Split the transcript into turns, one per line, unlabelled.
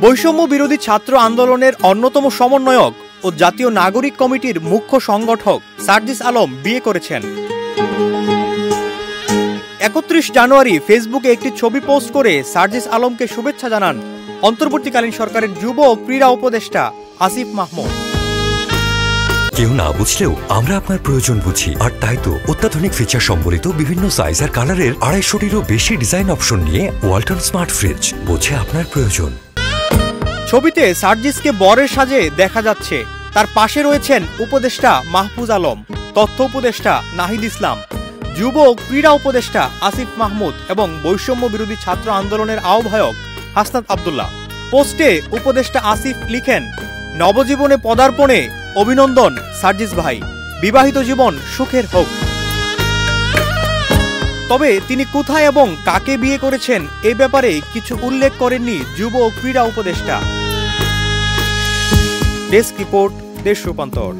বৈষম্য বিরোধী ছাত্র আন্দোলনের অন্যতম সমন্বয়ক ও জাতীয় নাগরিক কমিটির মুখ্য সংগঠক সার্জিস আলম বিয়ে করেছেন। ৩১ জানুয়ারি ফেসবুকে একটি ছবি পোস্ট করে সার্জিস আলমকে শুভেচ্ছা জানান অন্তর্বর্তীকালীন সরকারের যুব ও ক্রীড়া উপদেষ্টা আসিফ মাহমুদ।
কেউ না বুঝলেও আমরা আপনার প্রয়োজন বুঝি, আর তাই তো অত্যাধুনিক ফিচার সম্বলিত বিভিন্ন সাইজ আর কালারের ২৫০টিরও বেশি ডিজাইন অপশন নিয়ে ওয়ালটন স্মার্ট ফ্রিজ বোঝে আপনার প্রয়োজন।
ছবিতে সার্জিসকে বরের সাজে দেখা যাচ্ছে। তার পাশে রয়েছেন উপদেষ্টা মাহফুজ আলম, তথ্য উপদেষ্টা নাহিদ ইসলাম, যুব ও ক্রীড়া উপদেষ্টা আসিফ মাহমুদ এবং বৈষম্য বিরোধী ছাত্র আন্দোলনের আহ্বায়ক হাসনাত আব্দুল্লাহ। পোস্টে উপদেষ্টা আসিফ লিখেন, নবজীবনে পদার্পণে অভিনন্দন সার্জিস ভাই, বিবাহিত জীবন সুখের হোক। তবে তিনি কোথায় এবং কাকে বিয়ে করেছেন এ ব্যাপারে কিছু উল্লেখ করেননি যুব ও ক্রীড়া উপদেষ্টা। ডেস্ক রিপোর্ট, দেশ রূপান্তর।